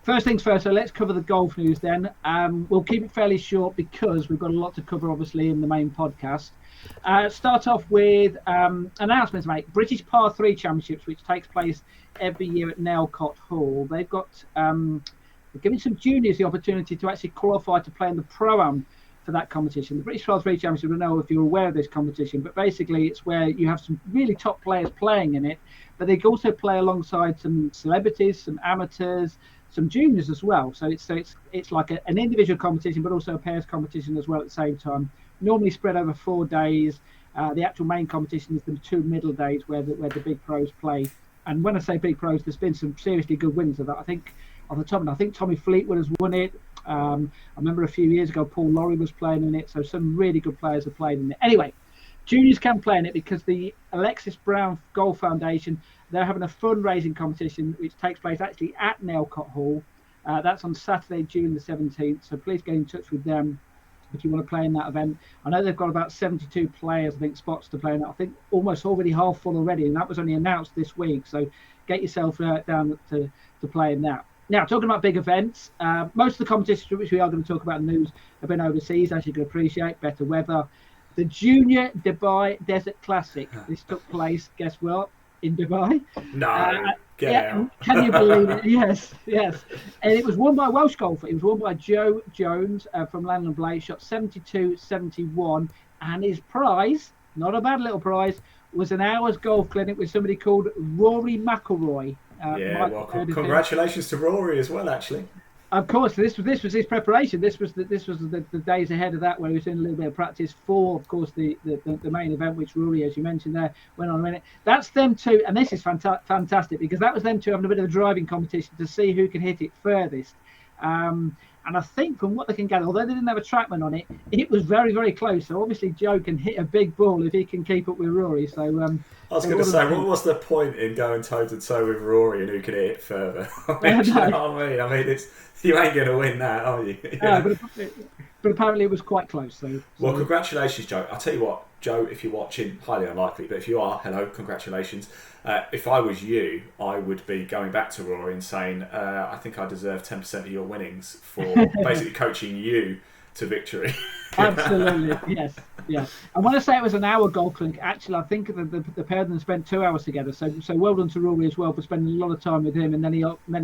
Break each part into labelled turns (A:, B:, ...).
A: First things first, so let's cover the golf news then. We'll keep it fairly short because we've got a lot to cover, obviously, in the main podcast. Start off with announcements, mate. British Par 3 Championships, which takes place every year at Nelcott Hall. They've got they're giving some juniors the opportunity to actually qualify to play in the Pro-Am for that competition. The British Par 3 Championship, I don't know if you're aware of this competition, but basically it's where you have some really top players playing in it, but they also play alongside some celebrities, some amateurs, some juniors as well. So it's like an individual competition, but also a pairs competition as well at the same time. Normally spread over 4 days. The actual main competition is the 2 middle days where the big pros play. And when I say big pros, there's been some seriously good winners of that. I think off the top of it, I think Tommy Fleetwood has won it. I remember a few years ago Paul Lawrie was playing in it. So some really good players have played in it. Anyway, juniors can play in it because the Alexis Brown Golf Foundation, they're having a fundraising competition which takes place actually at Nelcott Hall. That's on Saturday, June the 17th. So please get in touch with them if you want to play in that event. I know they've got about 72 players, I think, spots to play in that. I think almost already half full already, and that was only announced this week. So get yourself down to play in that. Now, talking about big events, most of the competitions which we are going to talk about in the news have been overseas, as you can appreciate, better weather. The Junior Dubai Desert Classic, this took place, guess what, in Dubai.
B: No, get out.
A: Can you believe it? Yes. And it was won by a Welsh golfer. It was won by Joe Jones from Landon Blake, shot 72-71. And his prize, not a bad little prize, was an hour's golf clinic with somebody called Rory McIlroy.
B: Well, congratulations to Rory as well, actually.
A: Of course, this was his preparation. This was the days ahead of that where he was doing a little bit of practice for, of course, the main event, which Rory, as you mentioned there, went on a minute. That's them two, and this is fantastic because that was them two having a bit of a driving competition to see who can hit it furthest. And I think from what they can gather, although they didn't have a trackman on it, it was very, very close. So obviously Joe can hit a big ball if he can keep up with Rory. So
B: I was going to say, what was the point in going toe to toe with Rory and who could hit it further? You know what I mean? I mean, you ain't going to win that, are you?
A: But apparently it was quite close. So.
B: Well, congratulations, Joe. I'll tell you what, Joe, if you're watching, highly unlikely, but if you are, hello, congratulations. If I was you, I would be going back to Rory and saying, I think I deserve 10% of your winnings for basically coaching you to victory.
A: Absolutely, yes. And when I say it was an hour golf clinic, actually, I think the pair of them spent 2 hours together. So well done to Rory as well for spending a lot of time with him, and then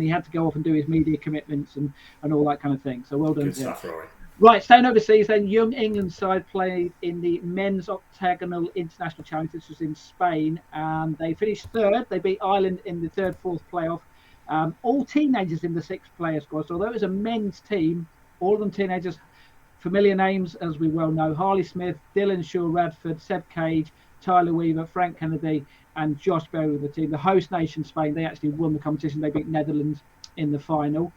A: he had to go off and do his media commitments and all that kind of thing. So well done.
B: Good stuff, Rory.
A: Right, staying overseas then, young England side played in the men's octagonal international challenge. This was in Spain, and they finished third. They beat Ireland in the fourth playoff. All teenagers in the 6-player squad. So although it was a men's team, all of them teenagers, familiar names as we well know: Harley Smith, Dylan Shaw Radford, Seb Cage, Tyler Weaver, Frank Kennedy, and Josh Berry with the team. The host nation, Spain, they actually won the competition. They beat Netherlands in the final.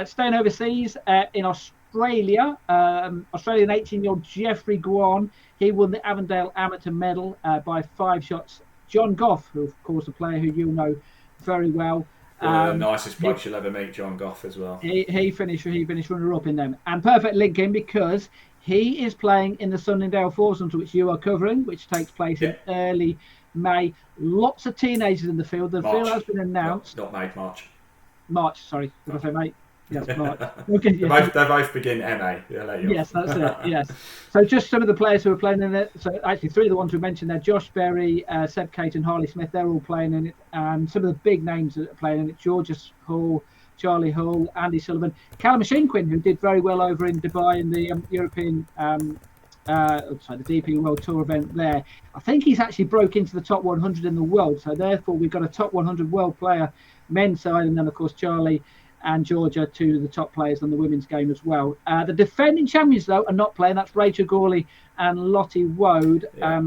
A: Staying overseas in Australian 18-year-old Jeffrey Guan, he won the Avondale Amateur Medal by 5 shots. John Goff, who of course a player who you'll know very well.
B: One of the nicest blokes you'll ever meet, John Goff, as well.
A: He finished runner-up in them. And perfect link in because he is playing in the Sunningdale Foursomes, which you are covering, which takes place in early May. Lots of teenagers in the field. The field has been announced.
B: Not May, March.
A: March, sorry. Did I say May? Yes, March. Okay,
B: they both begin MA.
A: Yes, that's it. Yes. So just some of the players who are playing in it. So actually 3 of the ones we mentioned there: Josh Berry, Seb Cage, and Harley Smith. They're all playing in it. And some of the big names that are playing in it: Georges Hall, Charlie Hull, Andy Sullivan, Callum Shinquin, who did very well over in Dubai in the European. The DP World Tour event there. I think he's actually broke into the top 100 in the world. So therefore, we've got a top 100 world player men's side, and then of course Charlie and Georgia, 2 of the top players on the women's game as well. The defending champions, though, are not playing. That's Rachel Gawley and Lottie Woad. Yeah.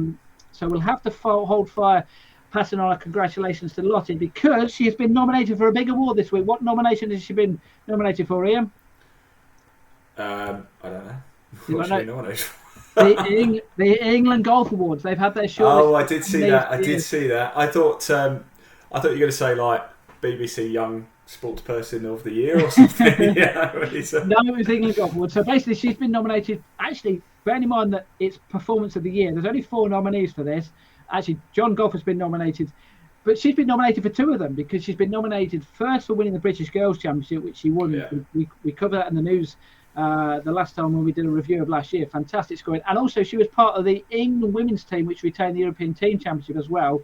A: So we'll have to hold fire, passing on our congratulations to Lottie, because she has been nominated for a big award this week. What nomination has she been nominated for, Ian?
B: I don't know. What's she been nominated for?
A: the England Golf Awards. They've had their short.
B: Oh, I did see that. I thought you were going to say like BBC Young Sports Person of the Year or something.
A: No, it was England Golf Awards. So basically, she's been nominated. Actually, bearing in mind that it's Performance of the Year, there's only 4 nominees for this. Actually, John Goff has been nominated but she's been nominated for 2 of them, because she's been nominated first for winning the British Girls Championship, which she won.
B: Yeah.
A: We covered that in the news the last time when we did a review of last year. Fantastic scoring. And also she was part of the England women's team, which retained the European Team Championship as well.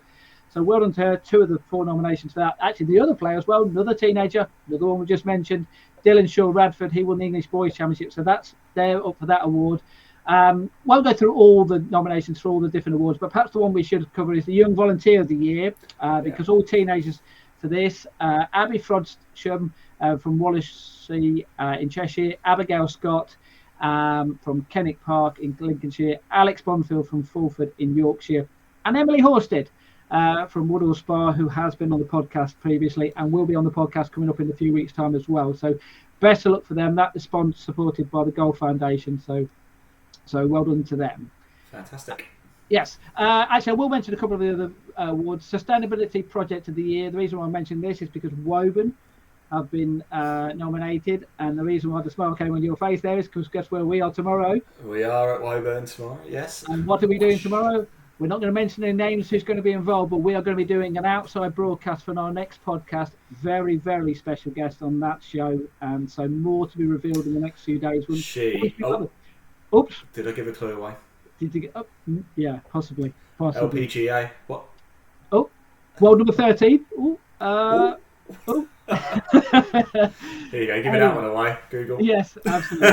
A: So well done to her. 2 of the 4 nominations for that. Actually, the other player as well, another teenager, another one we just mentioned, Dylan Shaw Radford. He won the English Boys Championship. So they're up for that award. Won't go through all the nominations for all the different awards, but perhaps the one we should cover is the Young Volunteer of the Year, because all teenagers for this. Abby Frodsham from Wallasey in Cheshire, Abigail Scott from Kenwick Park in Lincolnshire, Alex Bonfield from Fulford in Yorkshire, and Emily Horsted from Woodall Spa, who has been on the podcast previously and will be on the podcast coming up in a few weeks' time as well. So best of luck for them. That is supported by the Golf Foundation. So well done to them.
B: Fantastic.
A: Yes. Actually, I will mention a couple of the other awards. Sustainability Project of the Year. The reason why I mentioned this is because Woburn have been nominated, and the reason why the smile came on your face there is because guess where we are tomorrow?
B: We are at Woburn tomorrow, yes.
A: And what are we doing tomorrow? We're not going to mention any names who's going to be involved, but we are going to be doing an outside broadcast for our next podcast. Very, very special guest on that show, and so more to be revealed in the next few days. Oops.
B: Did I give a clue away?
A: Did you get up? Yeah, possibly.
B: LPGA. What?
A: Oh, world number 13. Oh.
B: Here you go, giving that one away, Google.
A: Yes, absolutely.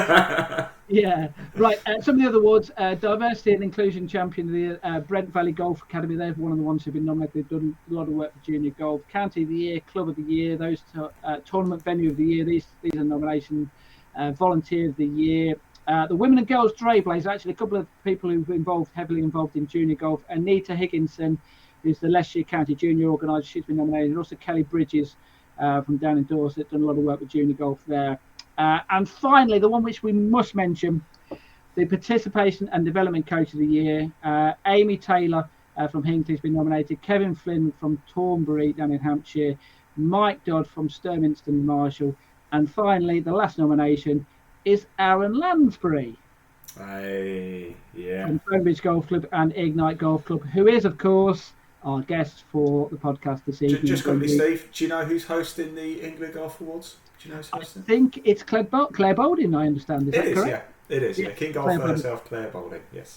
A: Yeah, right. Some of the other awards: Diversity and Inclusion Champion of the Brent Valley Golf Academy. They're one of the ones who've been nominated. They've done a lot of work for junior golf. County of the Year, Club of the Year. Those Tournament Venue of the Year. These are nominations. Volunteer of the Year. The Women and Girls Trailblazer. Actually, a couple of people who've been heavily involved in junior golf. Anita Higginson, who's the Leicestershire County Junior Organiser. She's been nominated. And also Kelly Bridges from down in Dorset, done a lot of work with junior golf there. And finally, the one which we must mention, the Participation and Development Coach of the Year. Amy Taylor from Hinckley has been nominated. Kevin Flynn from Tornbury down in Hampshire. Mike Dodd from Sturminster Marshall. And finally, the last nomination is Aaron Lansbury.
B: Yeah.
A: From Stonebridge Golf Club and Ignite Golf Club, who is, of course, our guest for the podcast this evening.
B: Just quickly, Steve, do you know who's hosting the England Golf Awards? Do you know who's hosting?
A: I think it's Claire Balding, I understand. Is that correct?
B: Yeah. It is, yeah. King Golf herself, Claire Balding, yes.